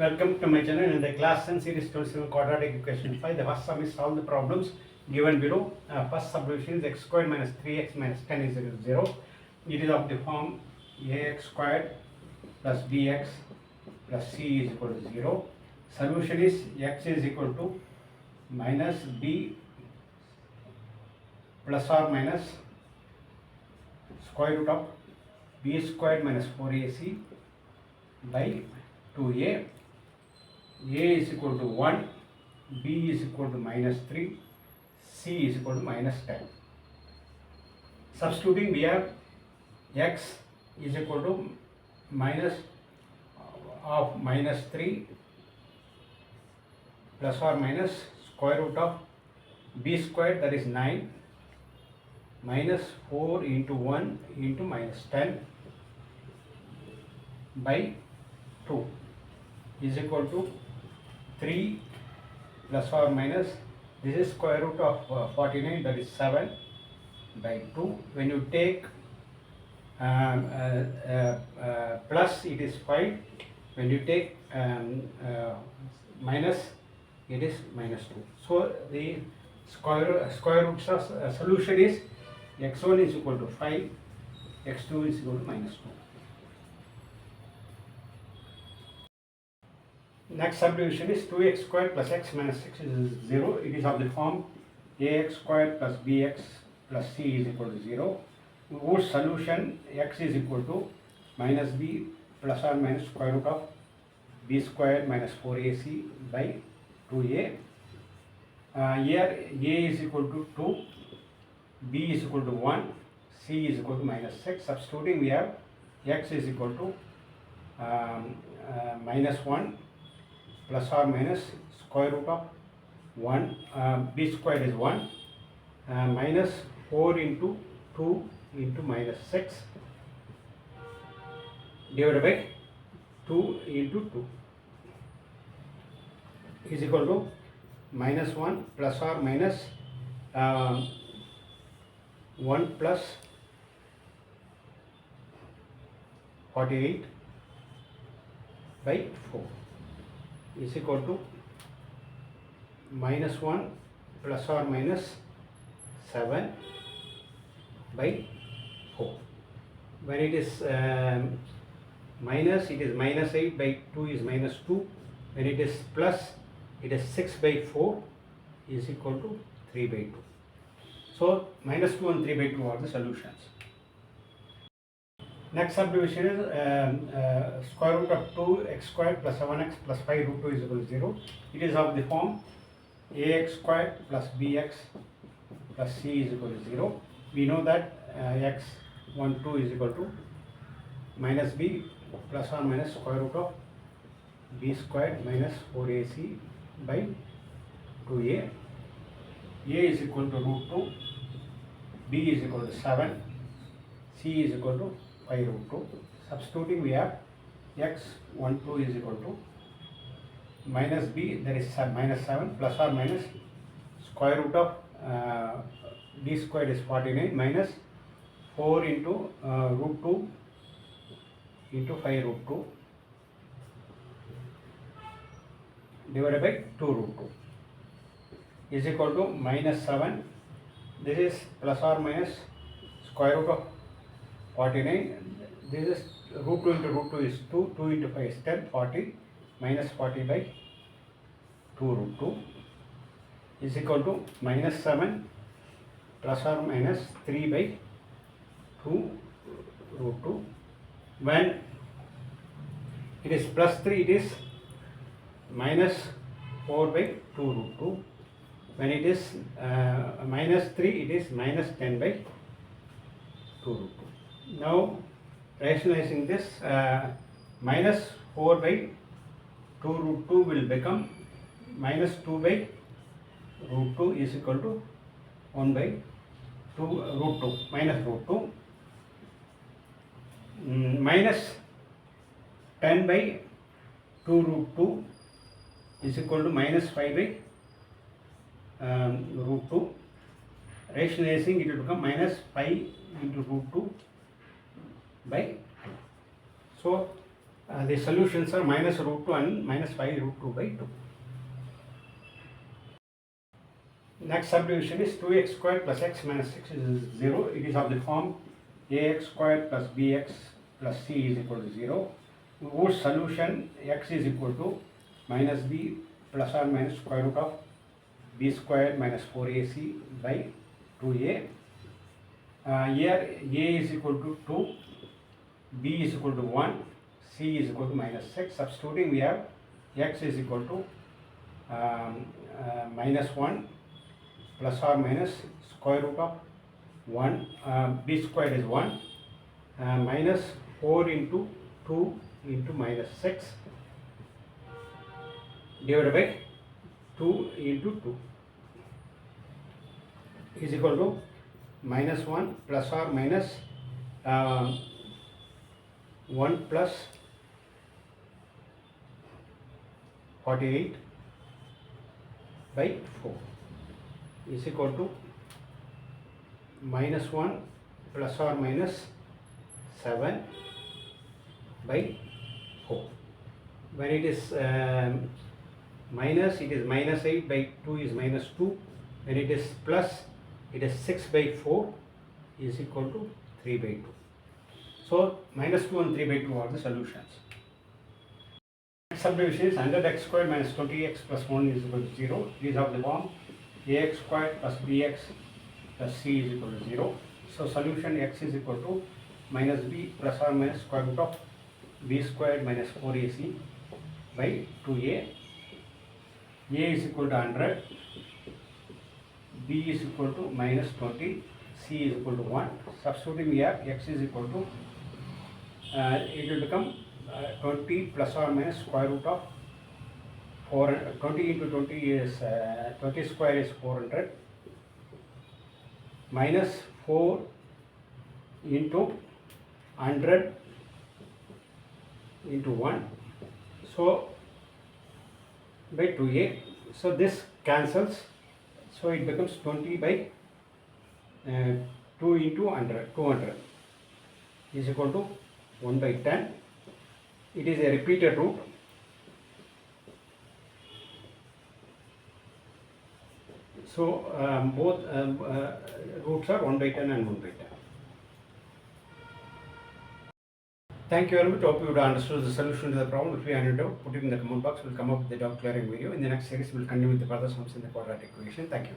Welcome to my channel. In the class and series 27 quadratic equation 5, the first sum is solve the problems given below. First solution is x squared minus 3x minus 10 is equal to 0. It is of the form ax squared plus bx plus c is equal to 0. Solution is x is equal to minus b plus or minus square root of b squared minus 4ac by 2a. A is equal to 1, B is equal to minus 3, C is equal to minus 10. Substituting, we have x is equal to minus of minus 3 plus or minus square root of b squared, that is 9, minus 4 into 1 into minus 10 by 2 is equal to 3 plus or minus, this is square root of 49, that is 7 by 2. When you take plus, it is 5. When you take minus, it is minus 2. So the square roots of solution is x1 is equal to 5, x2 is equal to minus 2. Next subdivision is 2x squared plus x minus 6 is 0. It is of the form ax squared plus bx plus c is equal to 0. Whose solution x is equal to minus b plus or minus square root of b squared minus 4ac by 2a. Here a is equal to 2, b is equal to 1, c is equal to minus 6. Substituting, we have x is equal to minus 1 plus or minus square root of 1, b squared is 1, minus 4 into 2 into minus 6 divided by 2 into 2 is equal to minus 1 plus or minus 1 plus 48 by 4 is equal to minus 1 plus or minus 7 by 4. When it is minus, it is minus 8 by 2 is minus 2. When it is plus, it is 6 by 4 is equal to 3 by 2. So minus 2 and 3 by 2 are the solutions. Next subdivision is square root of 2x squared plus 7x plus 5 root 2 is equal to 0. It is of the form ax squared plus bx plus c is equal to 0. We know that x1 2 is equal to minus b plus or minus square root of b squared minus 4ac by 2a. A is equal to root 2, b is equal to 7, c is equal to 5 root 2. Substituting, we have x1 2 is equal to minus b, that is minus 7 plus or minus square root of b squared is 49 minus 4 into root 2 into 5 root 2 divided by 2 root 2 is equal to minus 7. This is plus or minus square root of 49. This is root 2 into root 2 is 2, 2 into 5 is 10, 40, minus 40 by 2 root 2 is equal to minus 7 plus or minus 3 by 2 root 2. When it is plus 3, it is minus 4 by 2 root 2. When it is minus 3, it is minus 10 by 2 root 2. Now rationalizing this, minus 4 by 2 root 2 will become minus 2 by root 2 is equal to 1 by 2 root 2 minus root 2. Minus 10 by 2 root 2 is equal to minus 5 by root 2. Rationalizing, it will become minus 5 into root 2 by 2. So The solutions are minus root 2 and minus 5 root 2 by 2. Next subdivision is 2x squared plus x minus 6 is 0. It is of the form ax squared plus bx plus c is equal to 0, whose solution x is equal to minus b plus or minus square root of b squared minus 4ac by 2a. Here a is equal to 2, b is equal to 1, c is equal to minus 6. Substituting, we have x is equal to minus 1 plus or minus square root of 1, b squared is 1, minus 4 into 2 into minus 6 divided by 2 into 2 is equal to minus 1 plus or minus 1 plus 48 by 4 is equal to minus 1 plus or minus 7 by 4. When it is minus, it is minus 8 by 2 is minus 2. When it is plus, it is 6 by 4 is equal to 3 by 2. So minus 2 and 3 by 2 are the solutions. Next subdivision is 100x squared minus 20x plus 1 is equal to 0. These are the form ax squared plus bx plus c is equal to 0. So solution x is equal to minus b plus or minus square root of b squared minus 4ac by 2a. A is equal to 100, b is equal to minus 20, c is equal to 1. Substituting here, x is equal to, it will become 20 plus or minus square root of 20 into 20 is 20 square is 400 minus 4 into 100 into 1, so by 2a. So this cancels, so it becomes 20 by 2 into 100, 200 is equal to 1 by 10. It is a repeated root. So both roots are 1 by 10 and 1 by 10. Thank you very much. Hope you would understood the solution to the problem. If you have any doubt, put it in the comment box. We'll come up with the doubt clearing video. In the next series, we'll continue with the further sums in the quadratic equation. Thank you.